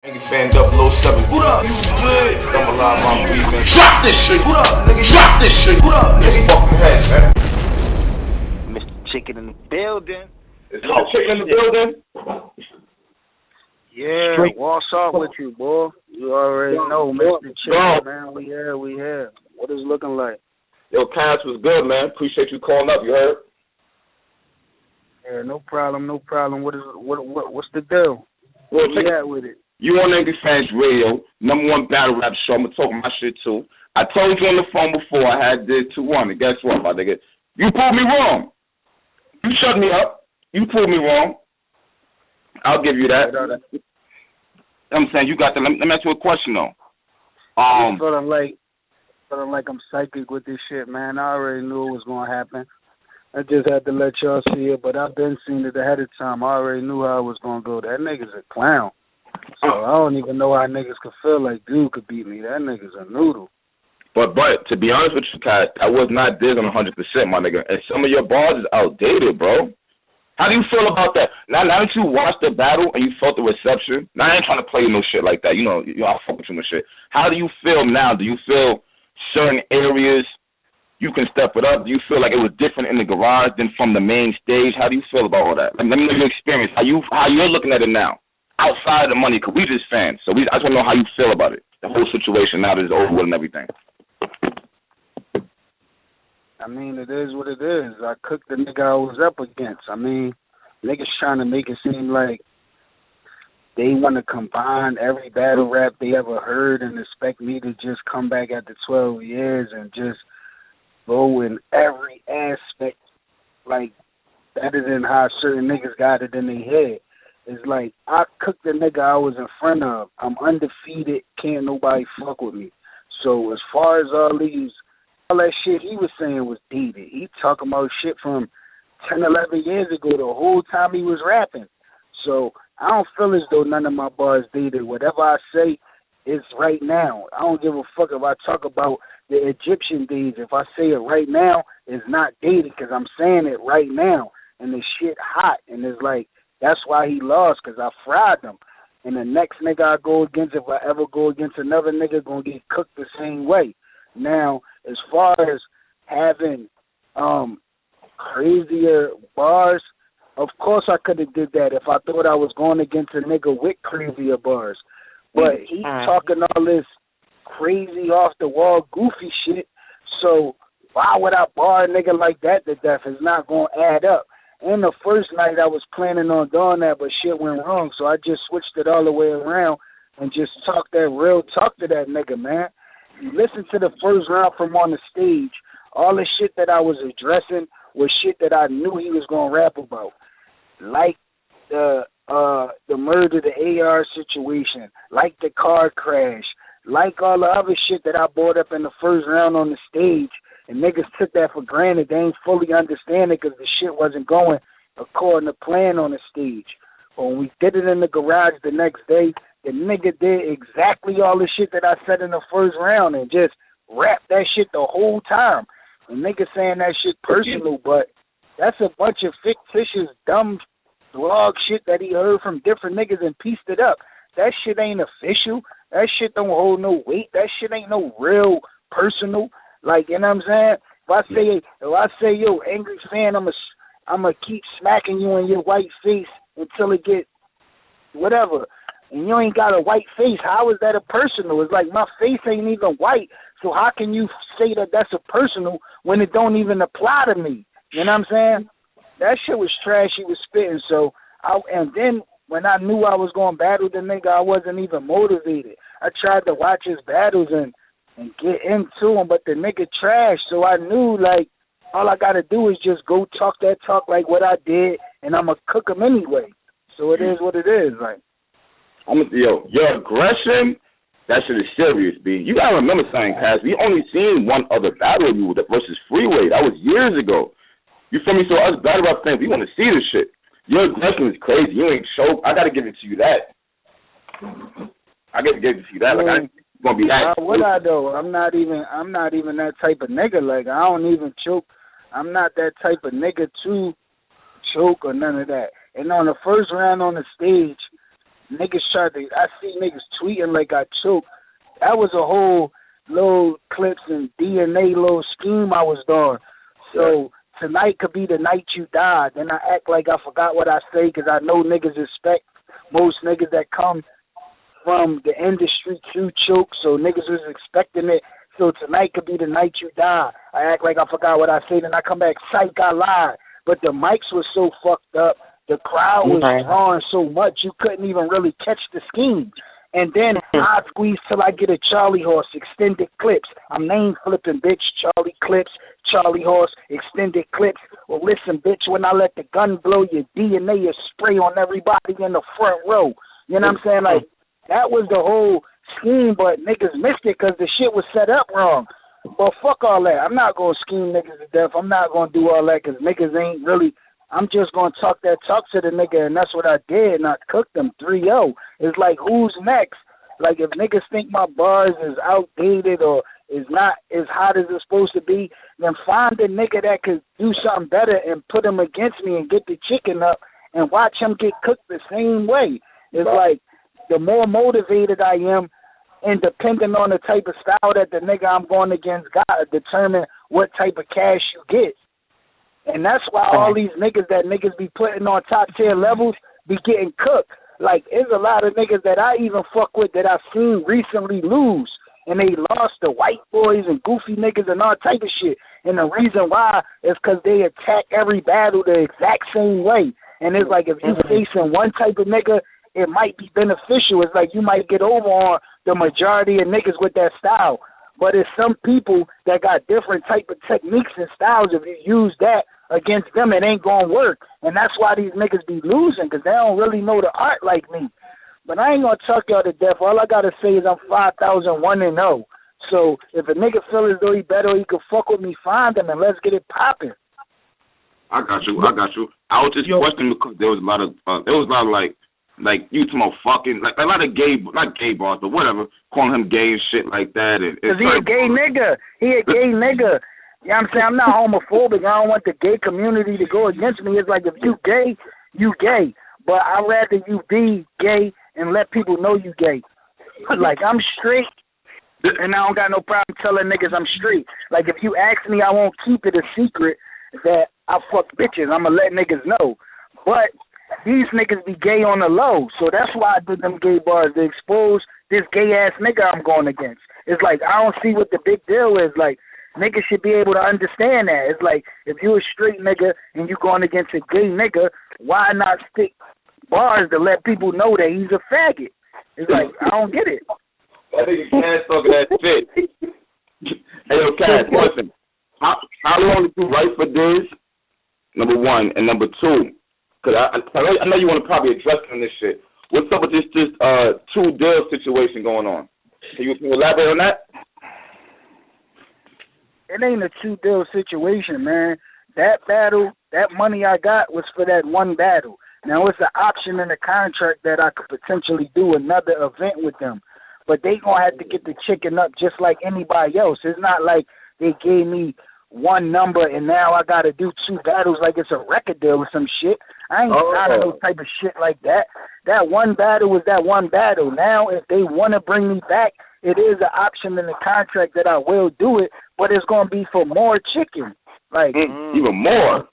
Fan 007. What up? You good? I'm alive, I'm breathing. Drop this shit. What up, nigga? Drop this shit. What up, nigga? Fucking head, man. Mr. Chicken in the building. Is Mr. Chicken in the building? Yeah, what's up with you, boy? You already know, Mr. Chicken, man. We here. What is it looking like? Yo, Cass was good, man. Appreciate you calling up. You heard? Yeah, no problem. What's the deal? Well, Where you at with it? You on Angry Fans Radio, #1 battle rap show. I'm gonna talk my shit too. I told you on the phone before I had did 2-1. And guess what, my nigga? You proved me wrong. You shut me up. You proved me wrong. I'll give you that. I'm saying you got that. Let me ask you a question though. I'm feeling like I'm psychic with this shit, man. I already knew it was gonna happen. I just had to let y'all see it, but I've been seeing it ahead of time. I already knew how it was gonna go. That nigga's a clown. So I don't even know how niggas could feel like dude could beat me. That nigga's a noodle. But to be honest with you, Kat, I was not digging 100%, my nigga. And some of your bars is outdated, bro. How do you feel about that? Now that you watched the battle and you felt the reception, now I ain't trying to play no shit like that. You know I fuck with you and shit. How do you feel now? Do you feel certain areas you can step it up? Do you feel like it was different in the garage than from the main stage? How do you feel about all that? Let me know your experience. How you're looking at it now, outside of the money, because we just fans. So I just want to know how you feel about it, the whole situation now that it's over with and everything. I mean, it is what it is. I cooked the nigga I was up against. I mean, niggas trying to make it seem like they want to combine every battle rap they ever heard and expect me to just come back after 12 years and just go in every aspect, like, better than how certain niggas got it in their head. It's like, I cooked the nigga I was in front of. I'm undefeated. Can't nobody fuck with me. So as far as all that shit he was saying was dated. He talking about shit from 10, 11 years ago, the whole time he was rapping. So I don't feel as though none of my bars dated. Whatever I say is right now. I don't give a fuck if I talk about the Egyptian days. If I say it right now, it's not dated because I'm saying it right now. And the shit hot. And it's like, that's why he lost, because I fried him. And the next nigga I go against, if I ever go against another nigga, gonna get cooked the same way. Now, as far as having crazier bars, of course I could have did that if I thought I was going against a nigga with crazier bars. But he talking all this crazy off-the-wall goofy shit, so why would I bar a nigga like that to death? It's not going to add up. And the first night I was planning on doing that, but shit went wrong, so I just switched it all the way around and just talked that real talk to that nigga, man. You listen to the first round from on the stage, all the shit that I was addressing was shit that I knew he was going to rap about. Like the murder, the AR situation, like the car crash, like all the other shit that I brought up in the first round on the stage, and niggas took that for granted. They ain't fully understand it because the shit wasn't going according to plan on the stage. But when we did it in the garage the next day, the nigga did exactly all the shit that I said in the first round and just rapped that shit the whole time. And niggas saying that shit personal, but that's a bunch of fictitious, dumb blog shit that he heard from different niggas and pieced it up. That shit ain't official. That shit don't hold no weight. That shit ain't no real personal. Like, you know what I'm saying? If I say, yo, angry fan, I'ma keep smacking you in your white face until it get whatever. And you ain't got a white face. How is that a personal? It's like my face ain't even white. So how can you say that that's a personal when it don't even apply to me? You know what I'm saying? That shit was trash he was spitting. So, and then when I knew I was going to battle the nigga, I wasn't even motivated. I tried to watch his battles and get into him, but the nigga trash. So I knew, like, all I got to do is just go talk that talk like what I did, and I'm going to cook him anyway. So it is what it is, like. Your aggression, that shit is serious, B. You gotta remember something, Cass. We only seen one other battle of you versus Freeway. That was years ago. You feel me? So us battle rap fans, we want to see this shit. Your aggression is crazy. You ain't choke. I gotta give it to you that. I gotta give it to you that. Like, I'm gonna be that. What I do? I'm not even that type of nigga. Like, I don't even choke. I'm not that type of nigga to choke or none of that. And on the first round on the stage, I see niggas tweeting like I choked. That was a whole little clips and DNA little scheme I was doing. So tonight could be the night you die. Then I act like I forgot what I say because I know niggas expect most niggas that come from the industry to choke. So niggas was expecting it. So tonight could be the night you die. I act like I forgot what I said, and I come back, psych, I lied. But the mics was so fucked up. The crowd was drawing so much, you couldn't even really catch the scheme. And then I squeeze till I get a Charlie Horse, extended clips. I'm name flipping, bitch. Charlie Clips, Charlie Horse, extended clips. Well, listen, bitch, when I let the gun blow, your DNA is spray on everybody in the front row. You know what I'm saying? Like, that was the whole scheme, but niggas missed it because the shit was set up wrong. But fuck all that. I'm not going to scheme niggas to death. I'm not going to do all that because niggas ain't really. I'm just going to talk that talk to the nigga, and that's what I did, and I cooked them 3-0. It's like, who's next? Like, if niggas think my bars is outdated or is not as hot as it's supposed to be, then find a nigga that could do something better and put him against me and get the chicken up and watch him get cooked the same way. It's like, the more motivated I am, and depending on the type of style that the nigga I'm going against got, determine what type of cash you get. And that's why all these niggas that niggas be putting on top tier levels be getting cooked. Like, there's a lot of niggas that I even fuck with that I've seen recently lose. And they lost to white boys and goofy niggas and all type of shit. And the reason why is because they attack every battle the exact same way. And it's like, if you facing one type of nigga, it might be beneficial. It's like you might get over on the majority of niggas with that style. But it's some people that got different type of techniques and styles. If you use that against them, it ain't going to work. And that's why these niggas be losing, because they don't really know the art like me. But I ain't going to talk y'all to death. All I got to say is I'm 5,001-0. So if a nigga feel as though he better, he could fuck with me, find him, and let's get it popping. I got you. I was just questioning because there was a lot of like you talking about fucking, like a lot of gay, not gay bars, but whatever, calling him gay and shit like that. Because he a gay nigga. He a gay nigga. You know what I'm saying? I'm not homophobic. I don't want the gay community to go against me. It's like, if you gay, you gay. But I'd rather you be gay and let people know you gay. Like, I'm straight, and I don't got no problem telling niggas I'm straight. Like, if you ask me, I won't keep it a secret that I fuck bitches. I'm going to let niggas know. But these niggas be gay on the low, so that's why I did them gay bars, to expose this gay-ass nigga I'm going against. It's like, I don't see what the big deal is. Like, niggas should be able to understand that. It's like, if you a straight nigga and you going against a gay nigga, why not stick bars to let people know that he's a faggot? It's like, I don't get it. That nigga Cass talking that shit. Hey, yo, Cass, listen. How long did you write for this? Number one. And number two, because I know you want to probably address this shit. What's up with this 2-deal situation going on? Can you elaborate on that? It ain't a 2-deal situation, man. That battle, that money I got was for that one battle. Now, it's an option in the contract that I could potentially do another event with them. But they going to have to get the chicken up just like anybody else. It's not like they gave me one number and now I got to do 2 battles like it's a record deal or some shit. I ain't tired of no type of shit like that. That one battle was that one battle. Now, if they want to bring me back, it is an option in the contract that I will do it, but it's going to be for more chicken. Like, even more.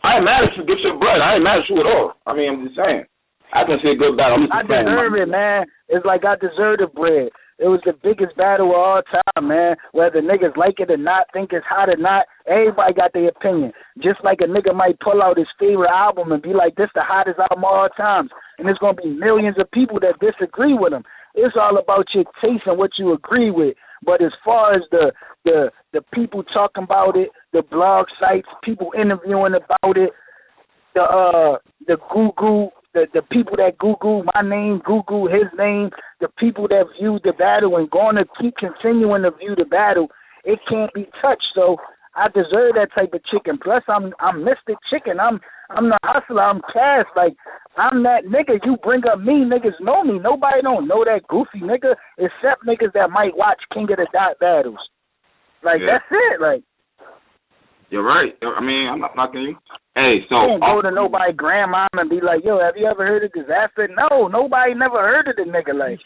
I ain't mad at you. Get your bread. I ain't mad at you at all. I mean, I'm just saying. I can see a good battle. I deserve it, man. It's like I deserve the bread. It was the biggest battle of all time, man. Whether niggas like it or not, think it's hot or not, everybody got their opinion. Just like a nigga might pull out his favorite album and be like, this the hottest album of all times. And there's going to be millions of people that disagree with him. It's all about your taste and what you agree with. But as far as the people talking about it, the blog sites, people interviewing about it, the Google, the people that Google my name, Google his name, the people that viewed the battle and going to keep continuing to view the battle, it can't be touched. So I deserve that type of chicken. Plus, I'm Mr. Chicken. I'm the hustler. I'm Cass. Like, I'm that nigga. You bring up me, niggas know me. Nobody don't know that goofy nigga except niggas that might watch King of the Dot battles. Like, that's it. Like, you're right. I mean, I'm not knocking you. Hey, so I can't go to nobody grandma and be like, yo, have you ever heard of dizaster? No, nobody never heard of the nigga, like,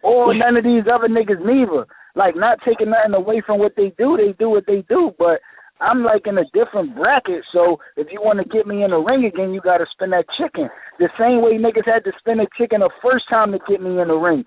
or none of these other niggas neither. Like, not taking nothing away from what they do what they do, but I'm like in a different bracket, so if you want to get me in the ring again, you got to spin that chicken. The same way niggas had to spin a chicken the first time to get me in the ring.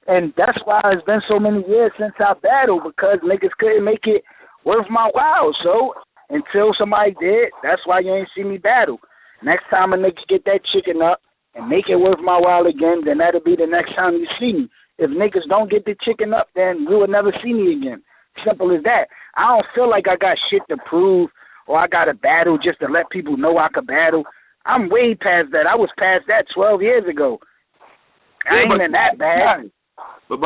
And that's why it's been so many years since I battled, because niggas couldn't make it worth my while. So until somebody did, that's why you ain't see me battle. Next time a nigga get that chicken up and make it worth my while again, then that'll be the next time you see me. If niggas don't get the chicken up, then you will never see me again. Simple as that. I don't feel like I got shit to prove or I got to battle just to let people know I could battle. I'm way past that. I was past that 12 years ago. I ain't in that bad. But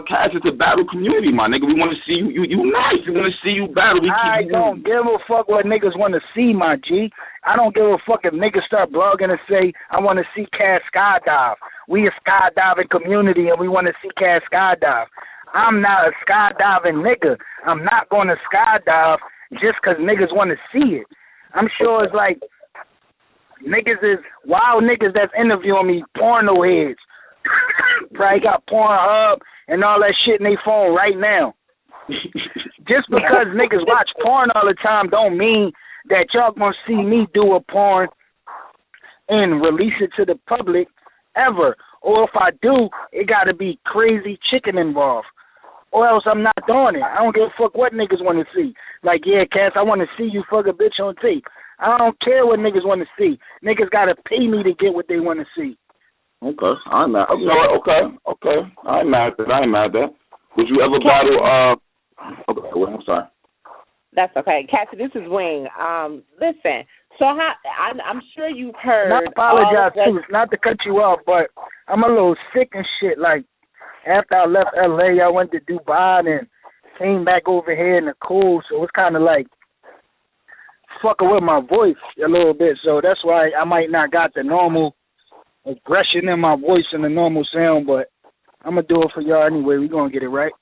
Cass, it's a battle community, my nigga. We want to see you unite. We want to see you battle. I don't give a fuck what niggas want to see, my G. I don't give a fuck if niggas start blogging and say, I want to see Cass skydive. We a skydiving community and we want to see Cass skydive. I'm not a skydiving nigga. I'm not going to skydive just because niggas want to see it. I'm sure it's like niggas is wild niggas that's interviewing me, porno heads. Probably got Pornhub and all that shit in their phone right now. Just because niggas watch porn all the time don't mean that y'all gonna see me do a porn and release it to the public ever. Or if I do, it gotta be crazy chicken involved. Or else I'm not doing it. I don't give a fuck what niggas want to see. Like, yeah, Cass, I want to see you fuck a bitch on tape. I don't care what niggas want to see. Niggas gotta pay me to get what they want to see. Okay, I'm mad. Okay. I ain't mad at that. Would you ever battle? Okay, well, I'm sorry. That's okay, Cassidy. This is Wing. Listen. So I'm sure you've heard. I apologize too, not to cut you off, but I'm a little sick and shit. Like after I left LA, I went to Dubai and came back over here in the cold, so it's kind of like fucking with my voice a little bit. So that's why I might not got the normal aggression in my voice and the normal sound, but I'm gonna do it for y'all anyway. We gonna get it right.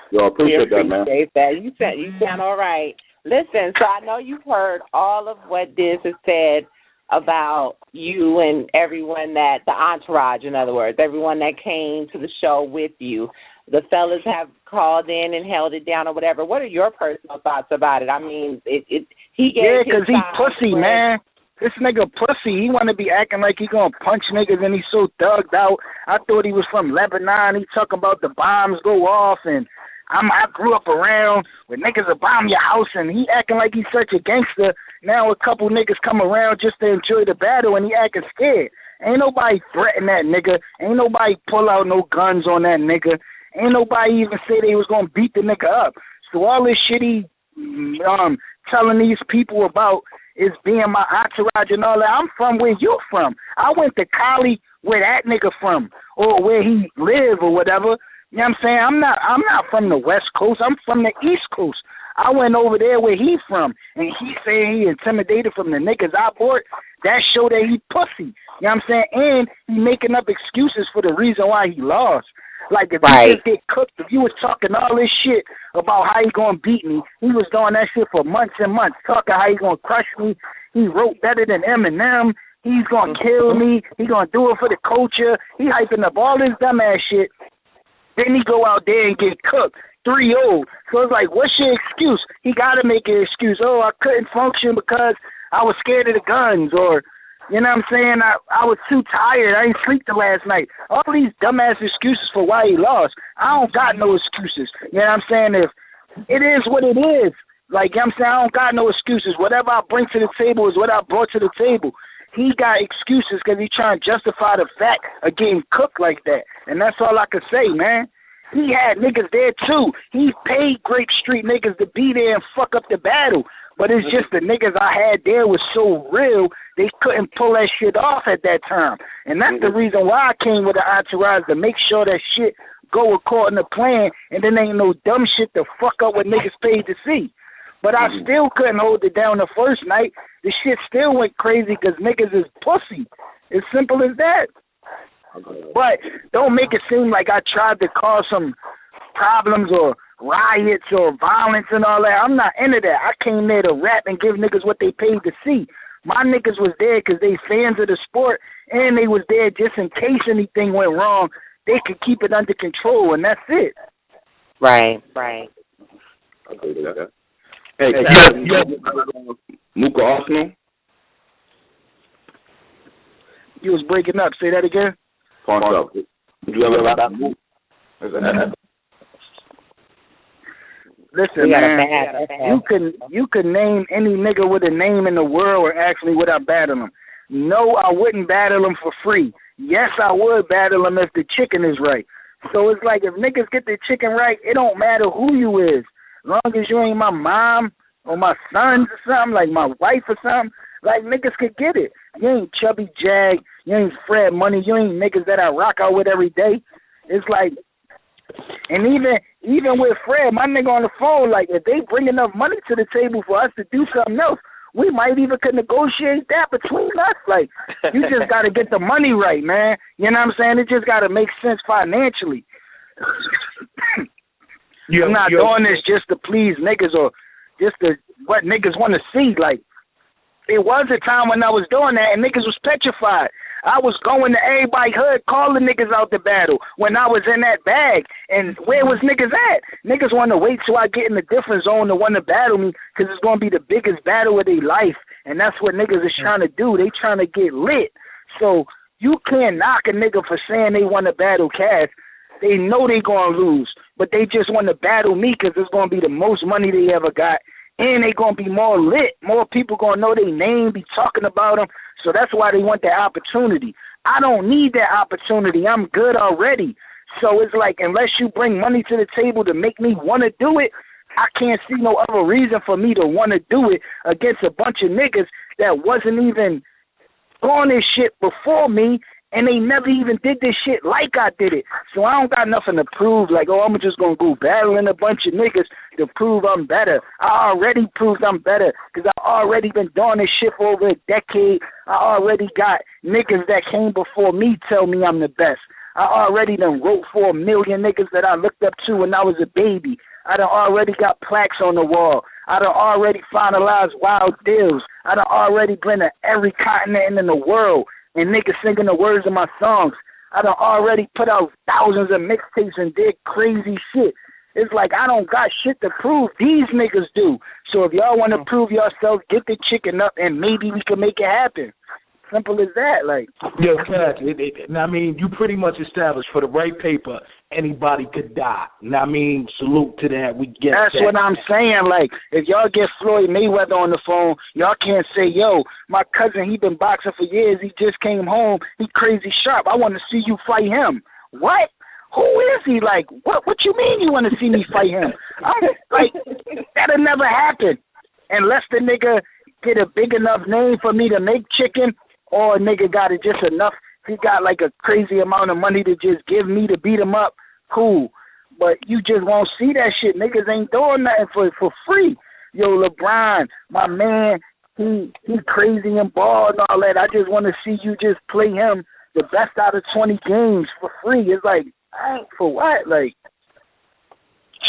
Yo, appreciate that, man. You sound all right. Listen, so I know you've heard all of what Diz has said about you and everyone that the entourage, in other words, everyone that came to the show with you. The fellas have called in and held it down or whatever. What are your personal thoughts about it? I mean, he gave because he pussy, man. This nigga pussy. He want to be acting like he gonna punch niggas and he's so thugged out. I thought he was from Lebanon. He talking about the bombs go off and I grew up around where niggas will bomb your house and he acting like he's such a gangster. Now a couple niggas come around just to enjoy the battle and he acting scared. Ain't nobody threaten that nigga. Ain't nobody pull out no guns on that nigga. Ain't nobody even say they was gonna beat the nigga up. So all this shit he telling these people about is being my entourage and all that. I'm from where you from. I went to Cali where that nigga from or where he live or whatever. You know what I'm saying? I'm not from the West Coast. I'm from the East Coast. I went over there where he from, and he saying he intimidated from the niggas I bought. That show that he pussy. You know what I'm saying? And he making up excuses for the reason why he lost. Like, if you just get cooked, if you was talking all this shit about how he gonna beat me, he was doing that shit for months and months, talking how he gonna crush me. He wrote better than Eminem. He's gonna kill me. He gonna do it for the culture. He hyping up all this dumbass shit. Then he go out there and get cooked 3-0. So it's like, what's your excuse? He got to make an excuse. Oh, I couldn't function because I was scared of the guns, or, you know what I'm saying, I was too tired. I didn't sleep the last night. All these dumbass excuses for why he lost. I don't got no excuses. You know what I'm saying? If it is what it is. Like, you know what I'm saying, I don't got no excuses. Whatever I bring to the table is what I brought to the table. He got excuses because he trying to justify the fact of getting cooked like that. And that's all I can say, man. He had niggas there, too. He paid Grape Street niggas to be there and fuck up the battle. But it's just the niggas I had there was so real, they couldn't pull that shit off at that time. And that's the reason why I came with the entourage, to make sure that shit go according to plan, and then ain't no dumb shit to fuck up what niggas paid to see. But I still couldn't hold it down the first night. The shit still went crazy because niggas is pussy. It's simple as that. But don't make it seem like I tried to cause some problems or riots or violence and all that. I'm not into that. I came there to rap and give niggas what they paid to see. My niggas was there because they fans of the sport, and they was there just in case anything went wrong. They could keep it under control, and that's it. Right. Hey, Mooka Arsenal? You was breaking up. Say that again. Punch up. Did you ever rap that Mook? Listen, man, you can name any nigga with a name in the world and ask me would I battle him. No, I wouldn't battle him for free. Yes, I would battle him if the chicken is right. So it's like if niggas get the chicken right, it don't matter who you is. As long as you ain't my mom or my sons or something, like my wife or something, like niggas could get it. You ain't Chubby Jag, you ain't Fred Money, you ain't niggas that I rock out with every day. It's like, and even with Fred, my nigga on the phone, like if they bring enough money to the table for us to do something else, we might even could negotiate that between us. Like, you just got to get the money right, man. You know what I'm saying? It just got to make sense financially. I'm not doing this just to please niggas or just to what niggas want to see. Like, it was a time when I was doing that and niggas was petrified. I was going to everybody hood, calling niggas out the battle when I was in that bag. And where was niggas at? Niggas want to wait till I get in a different zone to want to battle me because it's going to be the biggest battle of their life. And that's what niggas is trying to do. They trying to get lit. So you can't knock a nigga for saying they want to battle Cass. They know they going to lose, but they just want to battle me because it's going to be the most money they ever got. And they going to be more lit. More people going to know their name, be talking about them. So that's why they want that opportunity. I don't need that opportunity. I'm good already. So it's like, unless you bring money to the table to make me want to do it, I can't see no other reason for me to want to do it against a bunch of niggas that wasn't even on this shit before me, and they never even did this shit like I did it. So I don't got nothing to prove, like, oh, I'm just going to go battling a bunch of niggas to prove I'm better. I already proved I'm better because I already been doing this shit for over a decade. I already got niggas that came before me tell me I'm the best. I already done wrote for 1 million niggas that I looked up to when I was a baby. I done already got plaques on the wall. I done already finalized wild deals. I done already been to every continent in the world. And niggas singing the words of my songs. I done already put out thousands of mixtapes and did crazy shit. It's like I don't got shit to prove. These niggas do. So if y'all want to prove yourselves, get the chicken up and maybe we can make it happen. Simple as that. Like, yo, Cass, I mean, you pretty much established for the right paper, anybody could die. I mean, salute to that. We get that's that. what I'm saying. Like, if y'all get Floyd Mayweather on the phone, y'all can't say, yo, my cousin, he been boxing for years. He just came home. He crazy sharp. I want to see you fight him. What? Who is he? Like, what you mean you want to see me fight him? I'm like, that'll never happen unless the nigga get a big enough name for me to make chicken, or a nigga got it just enough. He got like a crazy amount of money to just give me to beat him up. Cool. But you just won't see that shit. Niggas ain't doing nothing for free. Yo, LeBron, my man, he crazy and bald and all that. I just want to see you just play him the best out of 20 games for free. It's like, I ain't for what? Like,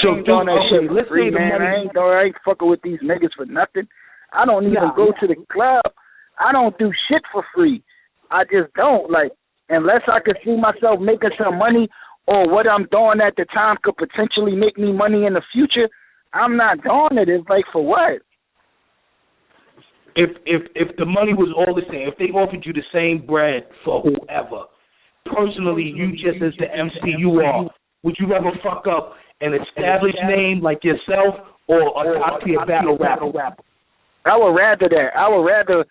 so I ain't doing that shit for free, man. I ain't fucking with these niggas for nothing. I don't even go to the club. I don't do shit for free. I just don't. Like, unless I could see myself making some money or what I'm doing at the time could potentially make me money in the future, I'm not doing it. It's like, for what? If the money was all the same, if they offered you the same bread for whoever, personally, you just as the MC you are, would you rather fuck up an established name like yourself or a top-tier battle rapper? I would rather that. I would rather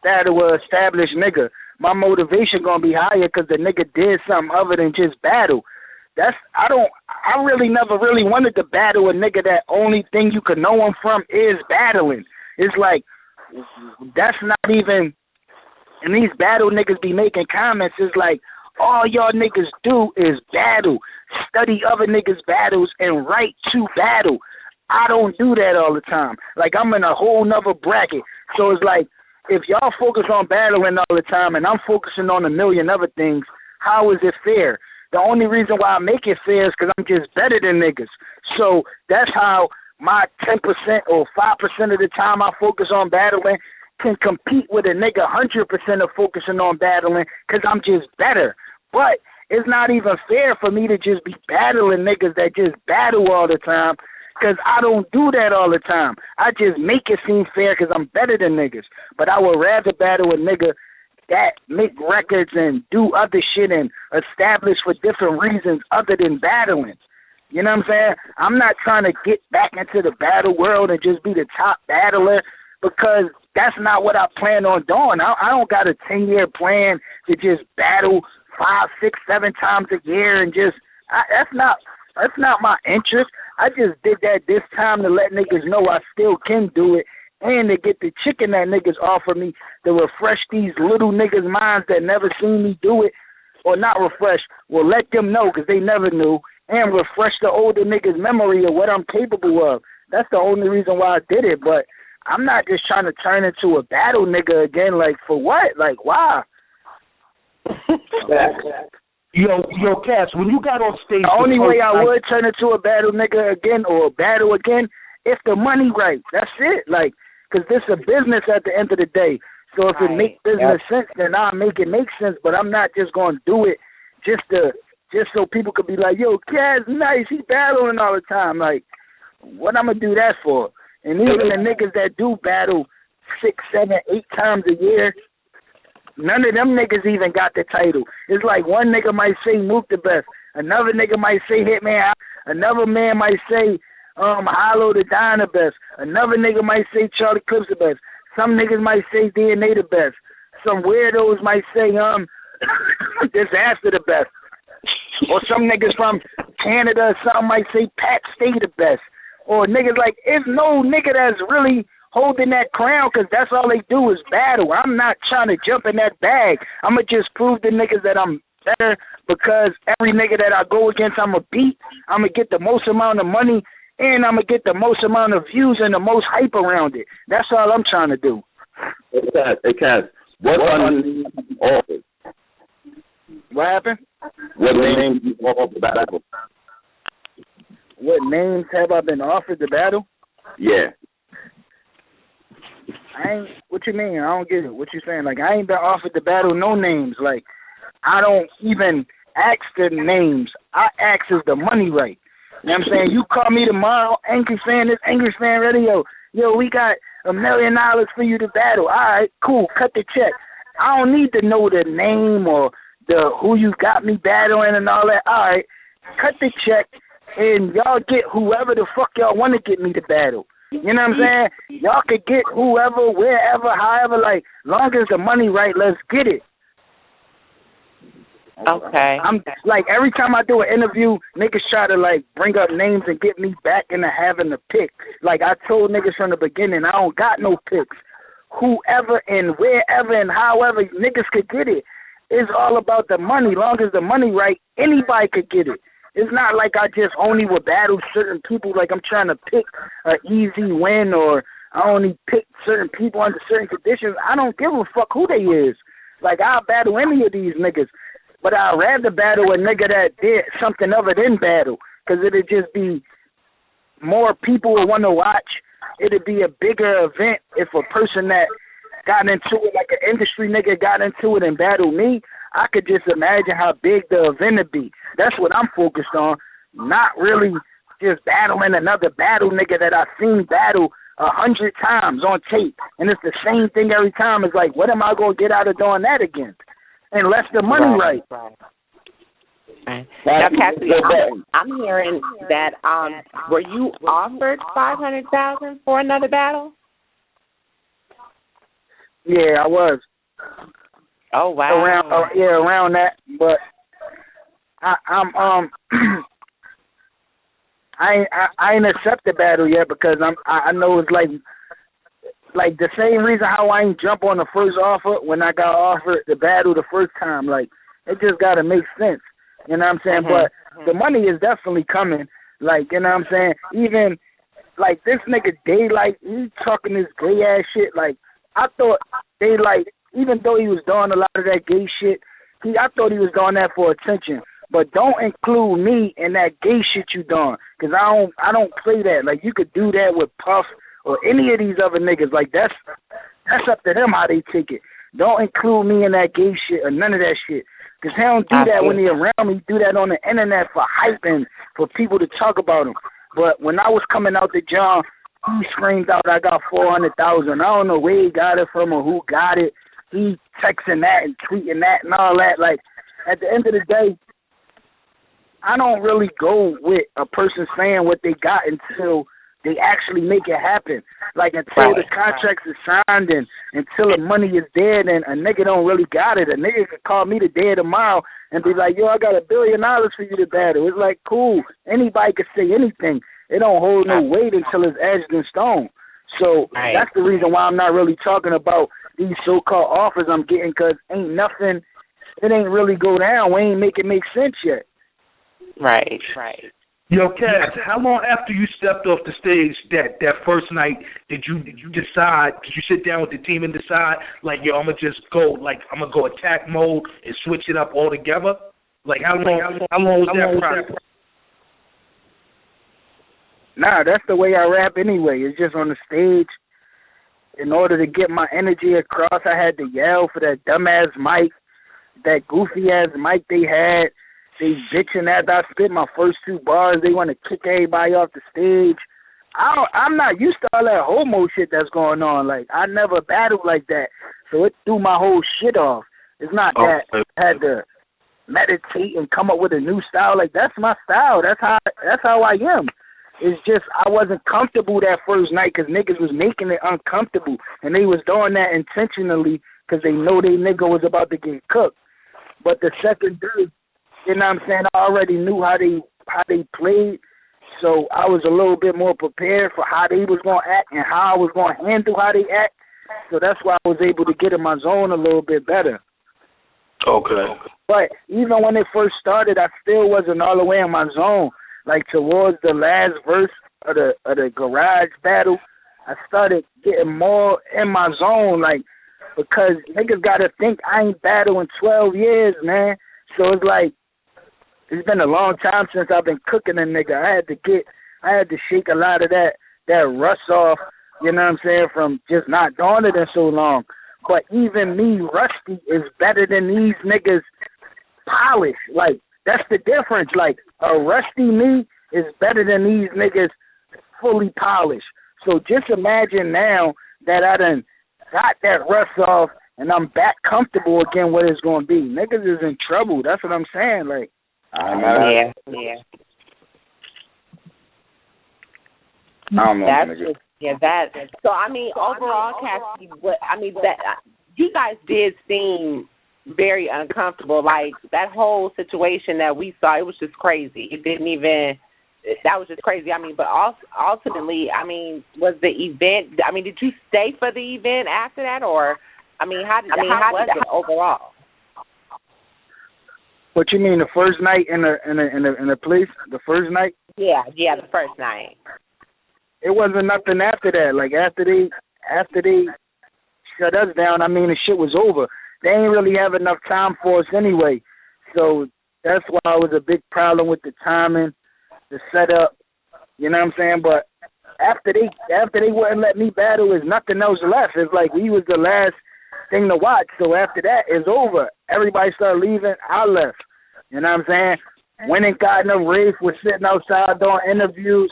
that it was established nigga. My motivation gonna be higher because the nigga did something other than just battle. I really never really wanted to battle a nigga that only thing you could know him from is battling. It's like, that's not even, and these battle niggas be making comments, it's like, all y'all niggas do is battle, study other niggas' battles and write to battle. I don't do that all the time. Like, I'm in a whole nother bracket. So it's like, if y'all focus on battling all the time and I'm focusing on a million other things, how is it fair? the only reason why I make it fair is because I'm just better than niggas. So that's how my 10% or 5% of the time I focus on battling can compete with a nigga 100% of focusing on battling because I'm just better. But it's not even fair for me to just be battling niggas that just battle all the time because I don't do that all the time. I just make it seem fair because I'm better than niggas. But I would rather battle a nigga that make records and do other shit and establish for different reasons other than battling. You know what I'm saying? I'm not trying to get back into the battle world and just be the top battler because that's not what I plan on doing. I don't got a 10-year plan to just battle 5, 6, 7 times a year and just that's not my interest. I just did that this time to let niggas know I still can do it and to get the chicken that niggas offer me to refresh these little niggas' minds that never seen me do it, or not refresh, well, let them know because they never knew, and refresh the older niggas' memory of what I'm capable of. That's the only reason why I did it, but I'm not just trying to turn into a battle nigga again, like, for what? Like, why? Yo, Cass, when you got on stage... The only way I would turn into a battle nigga again or battle again, if the money right. That's it. Like, because this is a business at the end of the day. So if it makes business sense, then I'll make it make sense. But I'm not just going to do it just so people could be like, yo, Cass, nice, he battling all the time. Like, what I'm going to do that for? And even the niggas that do battle 6, 7, 8 times a year, none of them niggas even got the title. It's like one nigga might say Mook the best. Another nigga might say Hitman. Another man might say Hollow the Don the best. Another nigga might say Charlie Clips the best. Some niggas might say DNA the best. Some weirdos might say Disaster the best. Or some niggas from Canada or something might say Pat Stay the best. Or niggas like, it's no nigga that's really holding that crown because that's all they do is battle. I'm not trying to jump in that bag. I'm going to just prove to niggas that I'm better because every nigga that I go against, I'm going to beat. I'm going to get the most amount of money and I'm going to get the most amount of views and the most hype around it. That's all I'm trying to do. Hey, Cass, what names you offered? What happened? What names you offered the battle? What names have I been offered the battle? Yeah. What you mean? I don't get it. What you saying? Like, I ain't been offered the battle, no names. Like, I don't even ask the names. I ask is the money right. You know what I'm saying? You call me tomorrow, Angry Fan, this Angry Fan Radio. Yo, we got $1 million for you to battle. All right, cool, cut the check. I don't need to know the name or the who you got me battling and all that. All right, cut the check, and y'all get whoever the fuck y'all want to get me to battle. You know what I'm saying? Y'all could get whoever, wherever, however, like, long as the money right, let's get it. Okay. I'm like, every time I do an interview, niggas try to, like, bring up names and get me back into having to pick. Like, I told niggas from the beginning, I don't got no picks. Whoever and wherever and however niggas could get it. It's all about the money. Long as the money right, anybody could get it. It's not like I just only would battle certain people, like I'm trying to pick an easy win or I only pick certain people under certain conditions. I don't give a fuck who they is. Like, I'll battle any of these niggas, but I'd rather battle a nigga that did something other than battle because it'd just be more people would want to watch. It'd be a bigger event if a person that got into it, like an industry nigga got into it and battled me. I could just imagine how big the event would be. That's what I'm focused on, not really just battling another battle nigga that I've seen battle 100 times on tape. And it's the same thing every time. It's like, what am I going to get out of doing that again? Unless the money right. Right. Now, Cassidy, I'm hearing that were you offered $500,000 for another battle? Yeah, I was. Oh wow! Around that, but I'm I ain't accept the battle yet because I know it's like the same reason how I ain't jump on the first offer when I got offered the battle the first time. Like, it just gotta make sense. You know what I'm saying? Mm-hmm. But the money is definitely coming. Like, you know what I'm saying? Even like this nigga Daylight, he talking this gay ass shit. Like, I thought Daylight, even though he was doing a lot of that gay shit, I thought he was doing that for attention. But don't include me in that gay shit you doing, because I don't play that. Like, you could do that with Puff or any of these other niggas. Like, that's up to them how they take it. Don't include me in that gay shit or none of that shit. Because he don't do that when he around me. He do that on the internet for hype and for people to talk about him. But when I was coming out to John, he screamed out, I got 400,000. I don't know where he got it from or who got it. He texting that and tweeting that and all that. Like, at the end of the day, I don't really go with a person saying what they got until they actually make it happen. Like, until the contracts are signed and until the money is there, then a nigga don't really got it. A nigga could call me today or tomorrow and be like, yo, I got $1 billion for you to battle. It's like, cool. Anybody could say anything. It don't hold no weight until it's edged in stone. So that's the reason why I'm not really talking about these so-called offers I'm getting, because ain't nothing, it ain't really go down. We ain't make it make sense yet. Right. Yo, Cass, how long after you stepped off the stage that first night did you decide, did you sit down with the team and decide, like, yo, I'm going to just go, like, I'm going to go attack mode and switch it up altogether? Like, how long was that process? Nah, that's the way I rap anyway. It's just on the stage. In order to get my energy across, I had to yell for that dumbass mic, that goofy-ass mic they had. They bitching after I spit my first 2 bars. They want to kick everybody off the stage. I'm not used to all that homo shit that's going on. Like, I never battled like that, so it threw my whole shit off. It's not that I had to meditate and come up with a new style. Like, that's my style. That's how I am. It's just I wasn't comfortable that first night because niggas was making it uncomfortable, and they was doing that intentionally because they know they nigga was about to get cooked. But the second day, you know what I'm saying, I already knew how they played, so I was a little bit more prepared for how they was going to act and how I was going to handle how they act. So that's why I was able to get in my zone a little bit better. Okay. But even when it first started, I still wasn't all the way in my zone. Like, towards the last verse of the garage battle, I started getting more in my zone, like, because niggas got to think I ain't battled in 12 years, man. So it's like, it's been a long time since I've been cooking a nigga. I had to shake a lot of that rust off, you know what I'm saying, from just not doing it in so long. But even me, rusty, is better than these niggas polished. Like, that's the difference. Like, a rusty me is better than these niggas fully polished. So just imagine now that I done got that rust off and I'm back comfortable again where it's going to be. Niggas is in trouble. That's what I'm saying. Like, yeah. I don't know. So, I mean, overall, Cassidy, that you guys did seem very uncomfortable. Like, that whole situation that we saw, it was just crazy. That was just crazy. I mean, but ultimately, I mean, was the event, I mean, did you stay for the event after that, or, I mean, how was it overall? What you mean, the first night in the place? The first night? Yeah, the first night. It wasn't nothing after that. Like, after they shut us down, I mean, the shit was over. They ain't really have enough time for us anyway. So that's why it was a big problem with the timing, the setup, you know what I'm saying? But after they wouldn't let me battle, there's nothing else left. It's like we was the last thing to watch. So after that, it's over. Everybody started leaving. I left. You know what I'm saying? Went and got in a race. Was sitting outside doing interviews,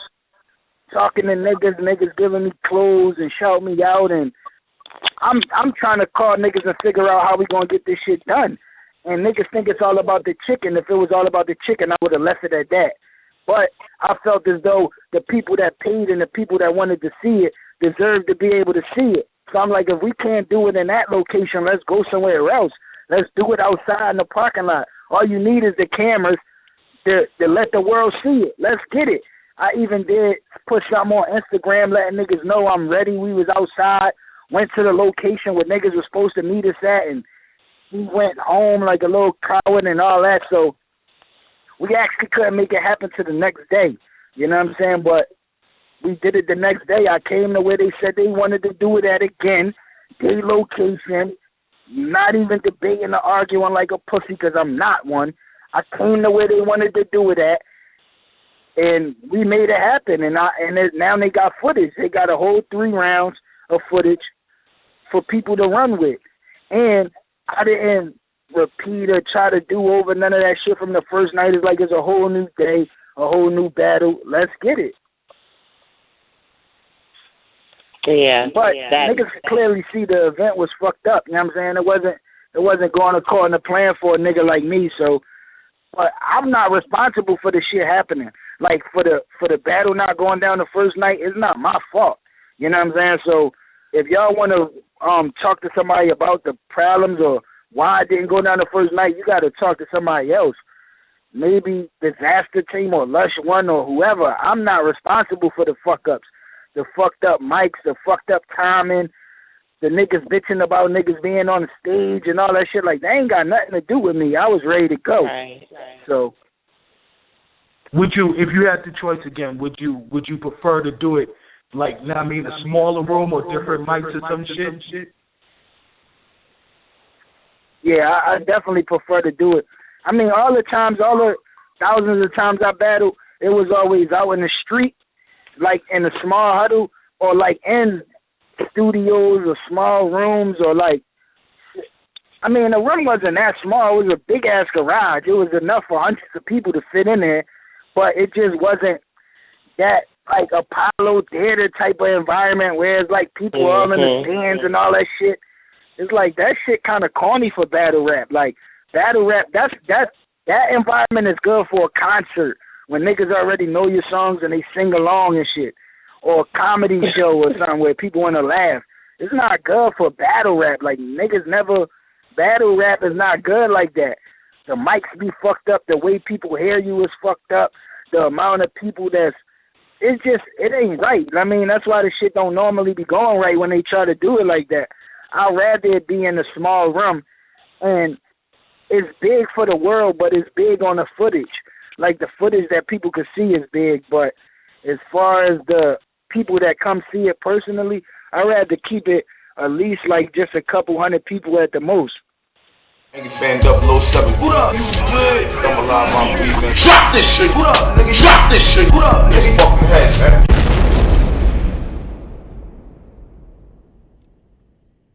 talking to niggas giving me clothes and shouting me out. And I'm trying to call niggas and figure out how we going to get this shit done. And niggas think it's all about the chicken. If it was all about the chicken, I would have left it at that. But I felt as though the people that paid and the people that wanted to see it deserved to be able to see it. So I'm like, if we can't do it in that location, let's go somewhere else. Let's do it outside in the parking lot. All you need is the cameras to let the world see it. Let's get it. I even did put something on Instagram letting niggas know I'm ready. We was outside, went to the location where niggas was supposed to meet us at, and he went home like a little coward and all that. So we actually couldn't make it happen to the next day. You know what I'm saying? But we did it the next day. I came to where they said they wanted to do it at again, day location, not even debating or arguing like a pussy because I'm not one. I came to where they wanted to do it at, and we made it happen. And now they got footage. They got a whole 3 rounds of footage for people to run with. And I didn't repeat or try to do over none of that shit from the first night. It's like it's a whole new day, a whole new battle. Let's get it. Yeah. But niggas clearly see the event was fucked up. You know what I'm saying? It wasn't going according to plan for a nigga like me. So, but I'm not responsible for the shit happening. Like for the battle not going down the first night, it's not my fault. You know what I'm saying? So if y'all want to talk to somebody about the problems or why it didn't go down the first night, you got to talk to somebody else. Maybe Disaster Team or Lush One or whoever. I'm not responsible for the fuck-ups. The fucked up mics, the fucked up timing, the niggas bitching about niggas being on the stage and all that shit. Like, they ain't got nothing to do with me. I was ready to go. Right. So, would you, if you had the choice again, would you prefer to do it like, I mean, a smaller room or different mics or some shit? Yeah, I definitely prefer to do it. I mean, all the thousands of times I battled, it was always out in the street, like in a small huddle, or like in studios or small rooms, or like, I mean, the room wasn't that small. It was a big ass garage. It was enough for hundreds of people to fit in there, but it just wasn't that like Apollo Theater type of environment where it's like people all in the stands and all that shit. It's like that shit kind of corny for battle rap. Like battle rap, that environment is good for a concert when niggas already know your songs and they sing along and shit, or a comedy show or something where people want to laugh. It's not good for battle rap. Like niggas never, battle rap is not good like that. The mics be fucked up. The way people hear you is fucked up. The amount of people it ain't right. I mean, that's why the shit don't normally be going right when they try to do it like that. I'd rather it be in a small room, and it's big for the world, but it's big on the footage. Like the footage that people can see is big, but as far as the people that come see it personally, I'd rather keep it at least like just a couple hundred people at the most. Nigga fan 007. What up? You good? I'm alive, I'm breathing. Shot this shit. What up, nigga? Shot this shit. What up, nigga?